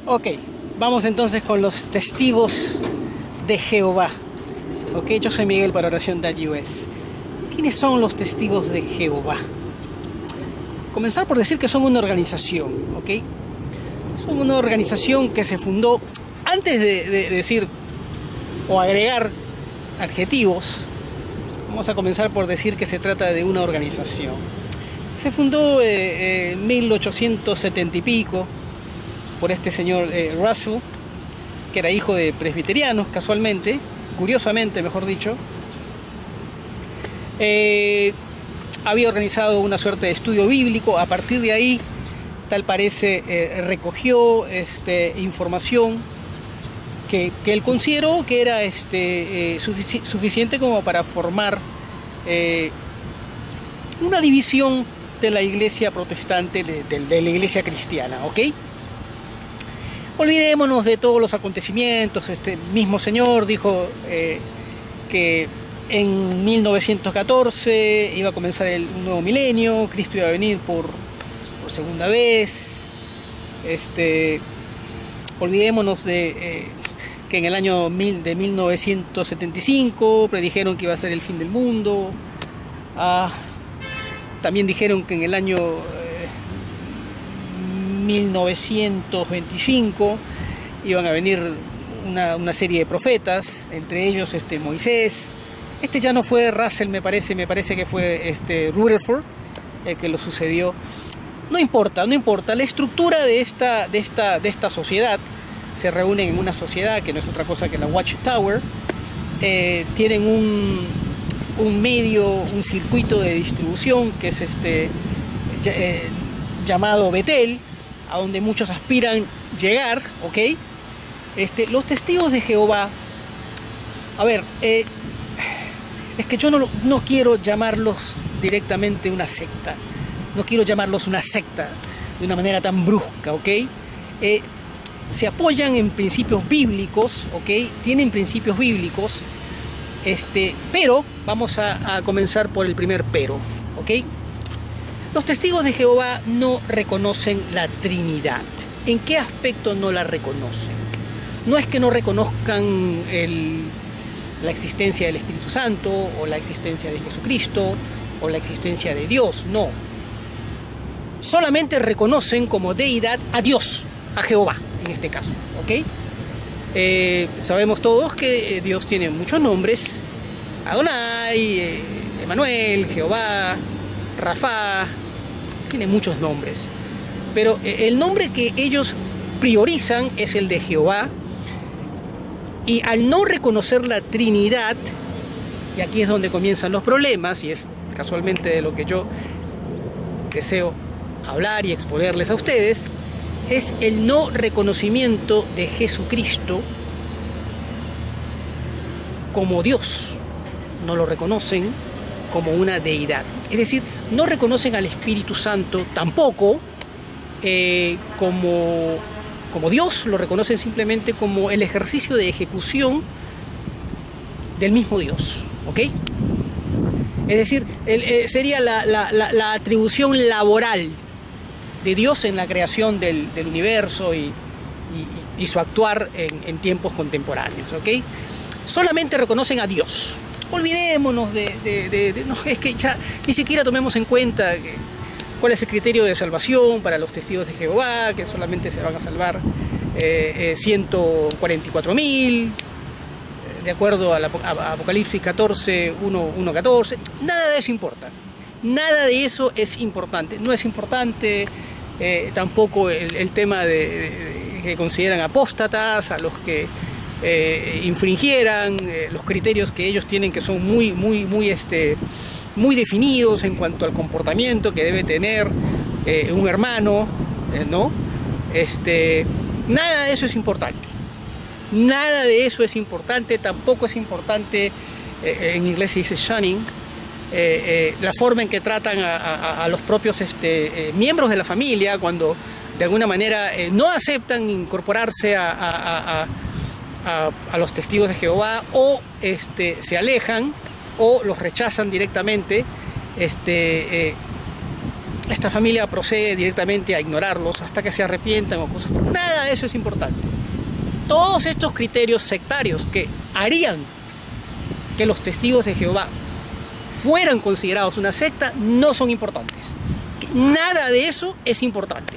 Ok, vamos entonces con los testigos de Jehová. Ok, yo soy Miguel para Oración.us. ¿Quiénes son los testigos de Jehová? Comenzar por decir que son una organización, ok. Son una organización que se fundó, antes de decir o agregar adjetivos, vamos a comenzar por decir que se trata de una organización. Se fundó en 1870 y pico por este señor Russell, que era hijo de presbiterianos, casualmente, curiosamente mejor dicho. Había organizado una suerte de estudio bíblico. A partir de ahí, tal parece, recogió información que él consideró que era suficiente como para formar una división de la iglesia protestante de la iglesia cristiana, ¿ok? Olvidémonos de todos los acontecimientos. Este mismo señor dijo que en 1914 iba a comenzar un nuevo milenio, Cristo iba a venir por segunda vez. Olvidémonos de que en el año de 1975 predijeron que iba a ser el fin del mundo. También dijeron que en el año 1925 iban a venir una serie de profetas, entre ellos Moisés. Ya no fue Russell, me parece que fue Rutherford el que lo sucedió. No importa. La estructura de esta sociedad, se reúnen en una sociedad que no es otra cosa que la Watchtower. Tienen un medio, un circuito de distribución que es llamado Betel, a donde muchos aspiran llegar, ¿ok? Los testigos de Jehová, a ver, es que yo no quiero llamarlos directamente una secta, no quiero llamarlos una secta de una manera tan brusca, ¿ok? Se apoyan en principios bíblicos, ¿ok? Tienen principios bíblicos, pero vamos a comenzar por el primer pero, ¿ok? Los testigos de Jehová no reconocen la Trinidad. ¿En qué aspecto no la reconocen? No es que no reconozcan la existencia del Espíritu Santo, o la existencia de Jesucristo, o la existencia de Dios, no. Solamente reconocen como deidad a Dios, a Jehová, en este caso, ¿ok? Sabemos todos que Dios tiene muchos nombres: Adonai, Emanuel, Jehová, Rafa, tiene muchos nombres, pero el nombre que ellos priorizan es el de Jehová. Y al no reconocer la Trinidad, y aquí es donde comienzan los problemas, y es casualmente de lo que yo deseo hablar y exponerles a ustedes, es el no reconocimiento de Jesucristo como Dios. No lo reconocen como una deidad. Es decir, no reconocen al Espíritu Santo tampoco como Dios, lo reconocen simplemente como el ejercicio de ejecución del mismo Dios, ¿ok? Es decir, sería la atribución laboral de Dios en la creación del universo y su actuar en tiempos contemporáneos, ¿ok? Solamente reconocen a Dios. Olvidémonos no, es que ya ni siquiera tomemos en cuenta cuál es el criterio de salvación para los testigos de Jehová, que solamente se van a salvar 144.000, de acuerdo a Apocalipsis 14, 1, 14. Nada de eso importa. Nada de eso es importante. No es importante tampoco el tema de que consideran apóstatas, a los que infringieran los criterios que ellos tienen, que son muy definidos en cuanto al comportamiento que debe tener un hermano, ¿no? Nada de eso es importante. Nada de eso es importante. Tampoco es importante, en inglés se dice shunning, la forma en que tratan a los propios miembros de la familia, cuando de alguna manera no aceptan incorporarse a los testigos de Jehová, o se alejan o los rechazan directamente. esta familia procede directamente a ignorarlos hasta que se arrepientan o cosas. Nada de eso es importante. Todos estos criterios sectarios que harían que los testigos de Jehová fueran considerados una secta no son importantes. Nada de eso es importante.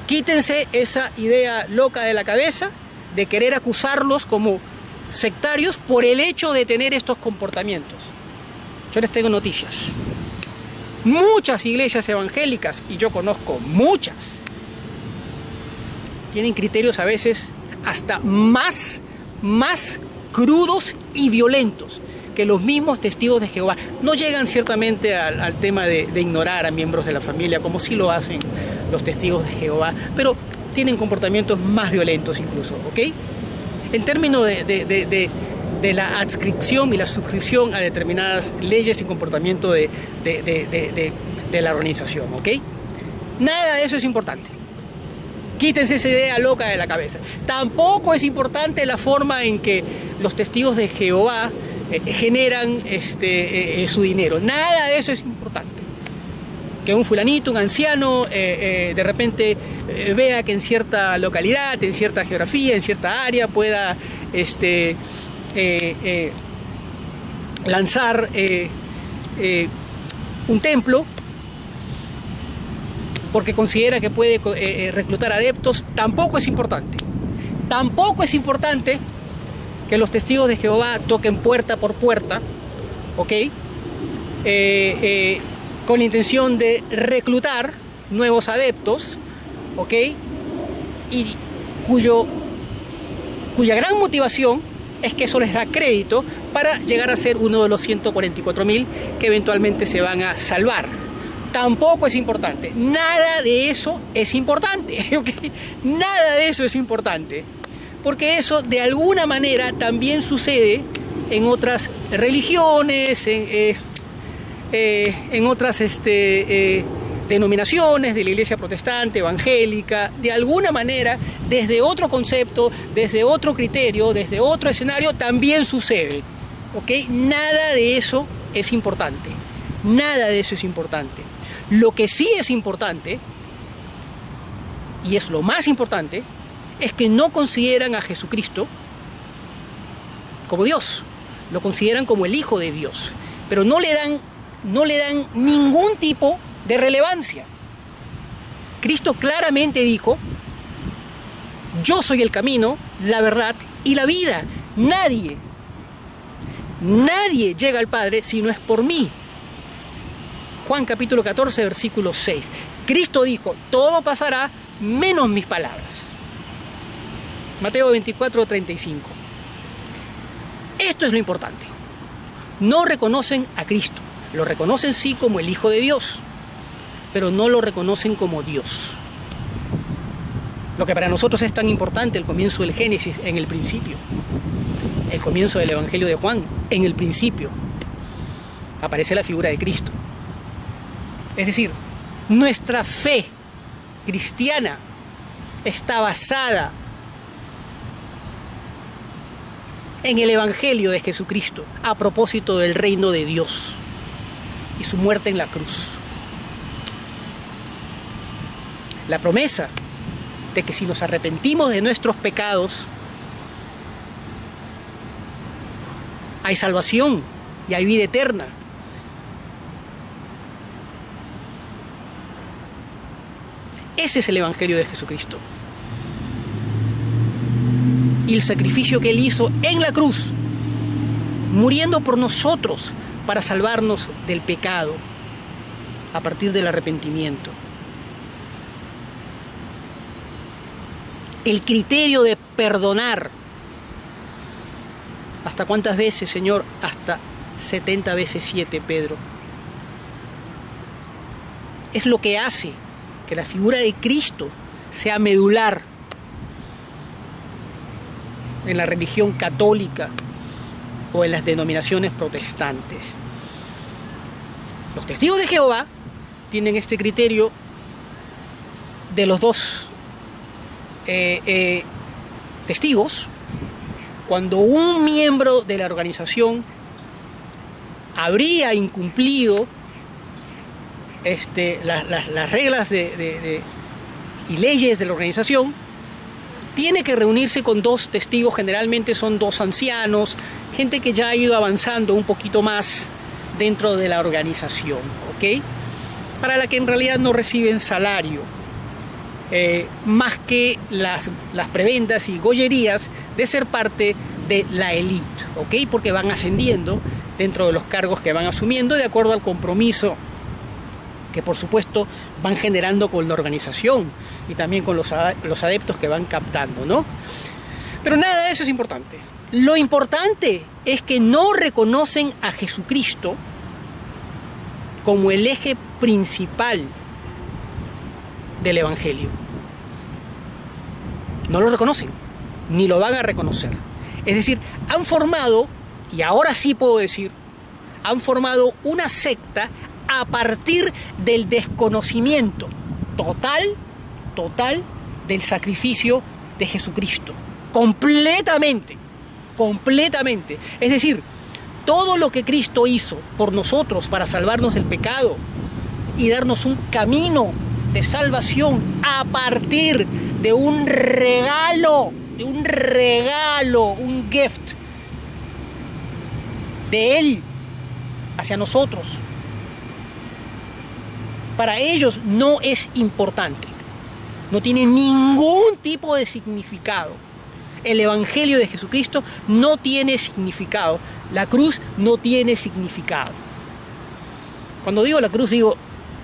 Quítense esa idea loca de la cabeza de querer acusarlos como sectarios por el hecho de tener estos comportamientos. Yo les tengo noticias. Muchas iglesias evangélicas, y yo conozco muchas, tienen criterios a veces hasta más crudos y violentos que los mismos testigos de Jehová. No llegan ciertamente al tema de ignorar a miembros de la familia, como sí lo hacen los testigos de Jehová, pero tienen comportamientos más violentos incluso, ¿ok? En términos de la adscripción y la suscripción a determinadas leyes y comportamiento de la organización, ¿ok? Nada de eso es importante. Quítense esa idea loca de la cabeza. Tampoco es importante la forma en que los testigos de Jehová generan su dinero. Nada de eso es importante. Que un fulanito, un anciano, de repente vea que en cierta localidad, en cierta geografía, en cierta área pueda lanzar un templo porque considera que puede reclutar adeptos. Tampoco es importante. Tampoco es importante que los testigos de Jehová toquen puerta por puerta, ¿ok? Con la intención de reclutar nuevos adeptos, ¿ok? Y cuya gran motivación es que eso les da crédito para llegar a ser uno de los 144.000 que eventualmente se van a salvar. Tampoco es importante. Nada de eso es importante, ¿ok? Nada de eso es importante. Porque eso de alguna manera también sucede en otras religiones, en otras denominaciones de la iglesia protestante, evangélica. De alguna manera, desde otro concepto, desde otro criterio, desde otro escenario, también sucede, ¿ok? Nada de eso es importante. Nada de eso es importante. Lo que sí es importante, y es lo más importante, es que no consideran a Jesucristo como Dios. Lo consideran como el Hijo de Dios. Pero no le dan ningún tipo de relevancia. Cristo claramente dijo: yo soy el camino, la verdad y la vida. Nadie llega al Padre si no es por mí. Juan capítulo 14, versículo 6. Cristo dijo: todo pasará menos mis palabras. Mateo 24, 35. Esto es lo importante. No reconocen a Cristo. Lo reconocen sí como el Hijo de Dios, pero no lo reconocen como Dios. Lo que para nosotros es tan importante, el comienzo del Génesis, en el principio. El comienzo del Evangelio de Juan, en el principio. Aparece la figura de Cristo. Es decir, nuestra fe cristiana está basada en el Evangelio de Jesucristo a propósito del reino de Dios y su muerte en la cruz. La promesa de que si nos arrepentimos de nuestros pecados, hay salvación y hay vida eterna. Ese es el Evangelio de Jesucristo. Y el sacrificio que Él hizo en la cruz, muriendo por nosotros para salvarnos del pecado a partir del arrepentimiento. El criterio de perdonar. ¿Hasta cuántas veces, Señor? Hasta 70 veces 7, Pedro. Es lo que hace que la figura de Cristo sea medular en la religión católica o en las denominaciones protestantes. Los testigos de Jehová tienen este criterio de los dos testigos. Cuando un miembro de la organización habría incumplido las reglas y leyes de la organización, tiene que reunirse con 2 testigos, generalmente son 2 ancianos, gente que ya ha ido avanzando un poquito más dentro de la organización, ¿ok? Para la que en realidad no reciben salario, más que las prebendas y gollerías de ser parte de la élite, ¿ok? Porque van ascendiendo dentro de los cargos que van asumiendo de acuerdo al compromiso que por supuesto van generando con la organización y también con los adeptos que van captando, ¿no? Pero nada de eso es importante. Lo importante es que no reconocen a Jesucristo como el eje principal del Evangelio. No lo reconocen, ni lo van a reconocer. Es decir, han formado, y ahora sí puedo decir, han formado una secta a partir del desconocimiento total del sacrificio de Jesucristo. Completamente. Es decir, todo lo que Cristo hizo por nosotros para salvarnos del pecado y darnos un camino de salvación a partir de un regalo, un gift de Él hacia nosotros. Para ellos no es importante, no tiene ningún tipo de significado. El Evangelio de Jesucristo no tiene significado, la cruz no tiene significado. Cuando digo la cruz, digo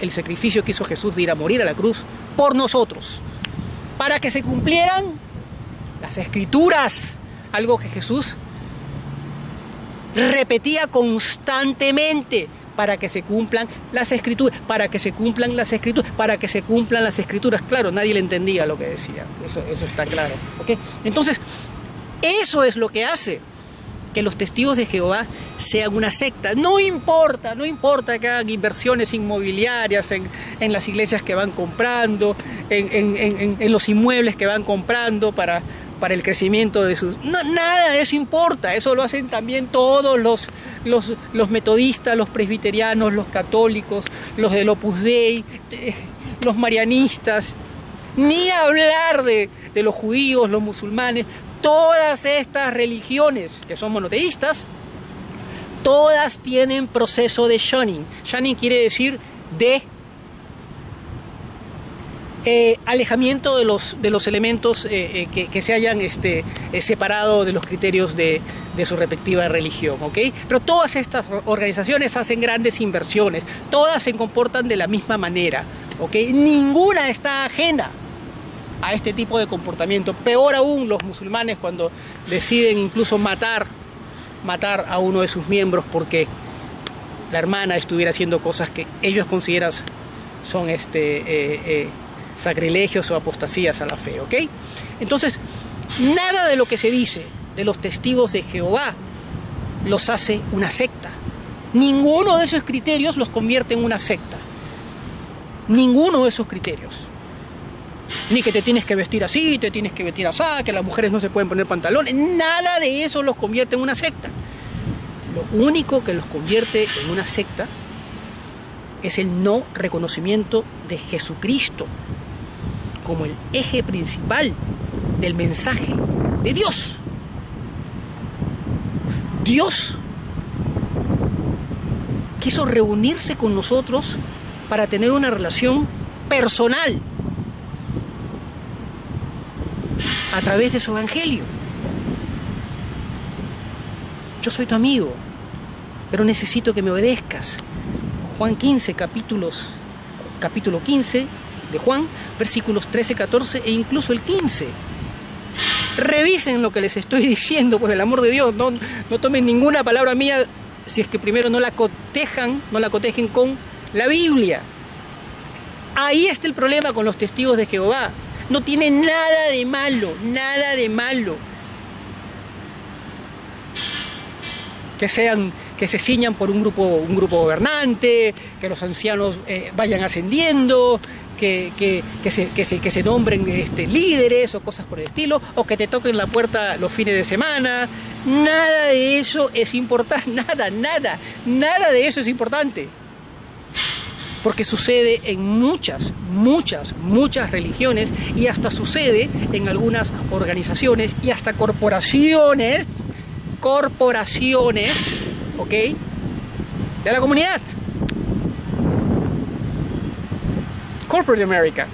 el sacrificio que hizo Jesús de ir a morir a la cruz por nosotros, para que se cumplieran las Escrituras, algo que Jesús repetía constantemente. Para que se cumplan las Escrituras, para que se cumplan las Escrituras, para que se cumplan las Escrituras. Claro, nadie le entendía lo que decía, eso está claro, ¿okay? Entonces, eso es lo que hace que los testigos de Jehová sean una secta. No importa que hagan inversiones inmobiliarias en las iglesias que van comprando, en los inmuebles que van comprando para el crecimiento de sus... No, nada de eso importa. Eso lo hacen también todos los metodistas, los presbiterianos, los católicos, los del Opus Dei, los marianistas. Ni hablar de los judíos, los musulmanes. Todas estas religiones que son monoteístas, todas tienen proceso de shunning. Shunning quiere decir de alejamiento de los elementos que se hayan separado de los criterios de su respectiva religión, ¿ok? Pero todas estas organizaciones hacen grandes inversiones, todas se comportan de la misma manera, ¿ok? Ninguna está ajena a este tipo de comportamiento. Peor aún los musulmanes cuando deciden incluso matar a uno de sus miembros porque la hermana estuviera haciendo cosas que ellos consideran son sacrilegios o apostasías a la fe, ¿ok? Entonces, nada de lo que se dice de los testigos de Jehová los hace una secta. Ninguno de esos criterios los convierte en una secta. Ninguno de esos criterios. Ni que te tienes que vestir así, te tienes que vestir así, que las mujeres no se pueden poner pantalones. Nada de eso los convierte en una secta. Lo único que los convierte en una secta es el no reconocimiento de Jesucristo como el eje principal del mensaje de Dios. Dios quiso reunirse con nosotros para tener una relación personal a través de su evangelio. Yo soy tu amigo, pero necesito que me obedezcas. Juan 15, capítulo 15 de Juan, versículos 13, 14 e incluso el 15. Revisen lo que les estoy diciendo, por el amor de Dios. No tomen ninguna palabra mía si es que primero no la cotejen con la Biblia. Ahí está el problema con los testigos de Jehová. No tiene nada de malo. Que se ciñan por un grupo gobernante, que los ancianos vayan ascendiendo, que se nombren líderes o cosas por el estilo, o que te toquen la puerta los fines de semana. Nada de eso es importante, nada de eso es importante. porque sucede en muchas religiones y hasta sucede en algunas organizaciones y hasta corporaciones, ¿ok?, de la comunidad. Corporate America.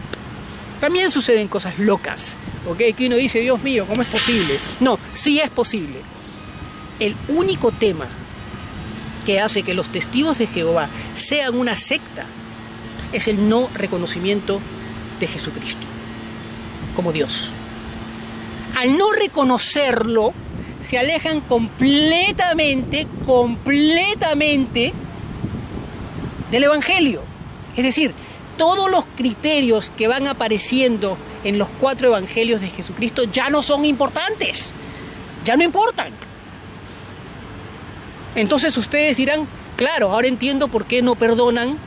También suceden cosas locas, ¿ok?, que uno dice, Dios mío, ¿cómo es posible? No, sí es posible. El único tema que hace que los testigos de Jehová sean una secta es el no reconocimiento de Jesucristo como Dios. Al no reconocerlo, se alejan completamente del Evangelio. Es decir, todos los criterios que van apareciendo en los 4 evangelios de Jesucristo ya no son importantes, ya no importan. Entonces ustedes dirán, claro, ahora entiendo por qué no perdonan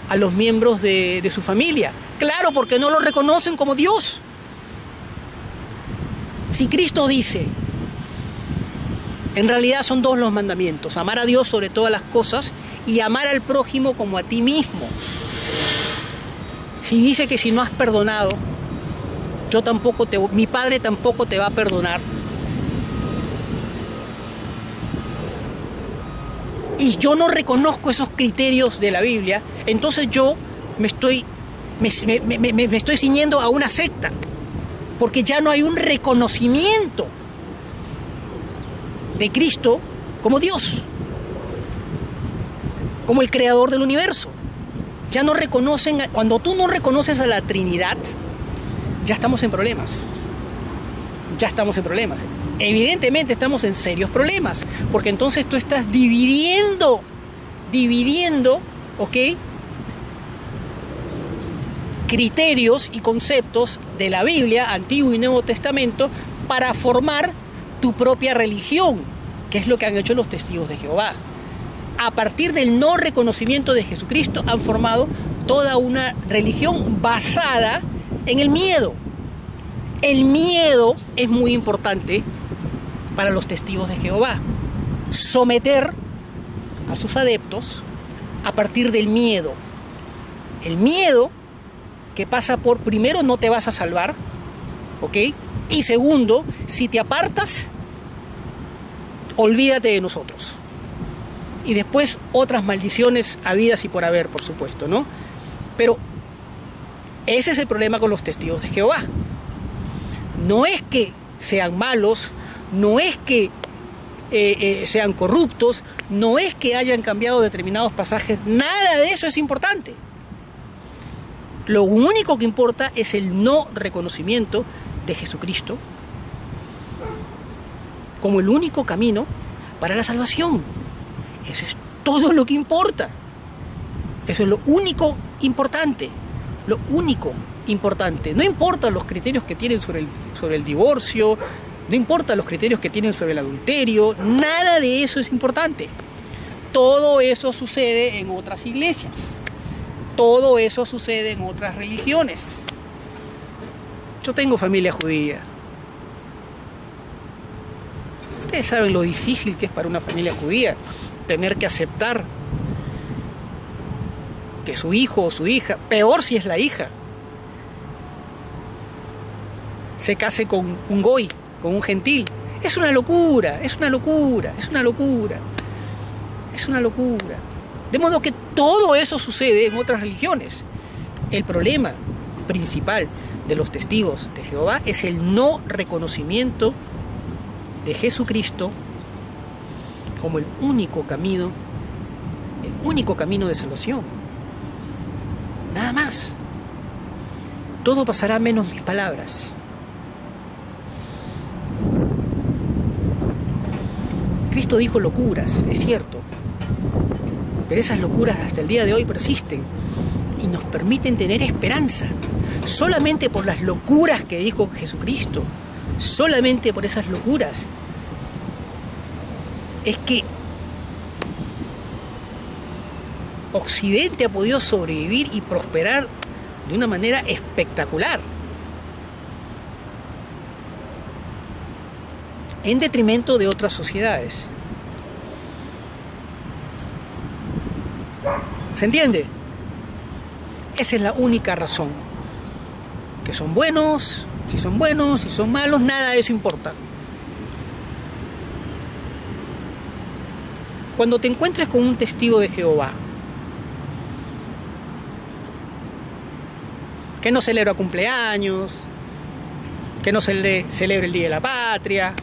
a los miembros de su familia. Claro, porque no lo reconocen como Dios. Si Cristo dice, en realidad son 2 los mandamientos: amar a Dios sobre todas las cosas y amar al prójimo como a ti mismo. Si dice que si no has perdonado, mi Padre tampoco te va a perdonar, y yo no reconozco esos criterios de la Biblia, entonces yo me estoy ciñendo a una secta, porque ya no hay un reconocimiento de Cristo como Dios, como el creador del universo. Ya no reconocen, cuando tú no reconoces a la Trinidad, ya estamos en problemas. Evidentemente estamos en serios problemas, porque entonces tú estás dividiendo, ¿ok?, criterios y conceptos de la Biblia, Antiguo y Nuevo Testamento, para formar tu propia religión, que es lo que han hecho los testigos de Jehová. A partir del no reconocimiento de Jesucristo han formado toda una religión basada en el miedo. El miedo es muy importante para los testigos de Jehová. Someter a sus adeptos a partir del miedo. El miedo que pasa por, primero, no te vas a salvar, ¿ok? Y segundo, si te apartas, olvídate de nosotros. Y después otras maldiciones habidas y por haber, por supuesto, ¿no? Pero ese es el problema con los testigos de Jehová. No es que sean malos, no es que sean corruptos, no es que hayan cambiado determinados pasajes, nada de eso es importante. Lo único que importa es el no reconocimiento de Jesucristo como el único camino para la salvación. Eso es todo lo que importa. Eso es lo único importante. Lo único importante. No importan los criterios que tienen sobre el divorcio, no importan los criterios que tienen sobre el adulterio, nada de eso es importante. Todo eso sucede en otras iglesias. Todo eso sucede en otras religiones. Yo tengo familia judía. Ustedes saben lo difícil que es para una familia judía tener que aceptar que su hijo o su hija, peor si es la hija, se case con un goy, con un gentil. Es una locura, es una locura, es una locura, es una locura. De modo que todo eso sucede en otras religiones. El problema principal de los testigos de Jehová es el no reconocimiento de Jesucristo como el único camino de salvación. Nada más. Todo pasará menos mis palabras. Cristo dijo locuras, es cierto, pero esas locuras hasta el día de hoy persisten y nos permiten tener esperanza. Solamente por las locuras que dijo Jesucristo, solamente por esas locuras, es que Occidente ha podido sobrevivir y prosperar de una manera espectacular, en detrimento de otras sociedades. ¿Se entiende? Esa es la única razón. Que son buenos, si son malos, nada de eso importa. Cuando te encuentres con un testigo de Jehová que no celebra cumpleaños, que no celebra el Día de la Patria,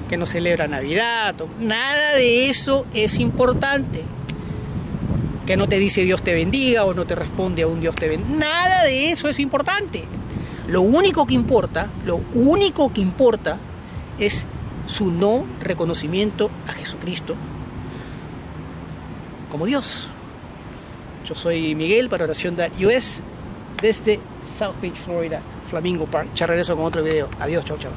que no celebra Navidad, nada de eso es importante. Que no te dice Dios te bendiga o no te responde a un Dios te bendiga. Nada de eso es importante. Lo único que importa es su no reconocimiento a Jesucristo como Dios. Yo soy Miguel para Oración.us desde South Beach, Florida, Flamingo Park. Ya regreso con otro video. Adiós, chau, chau.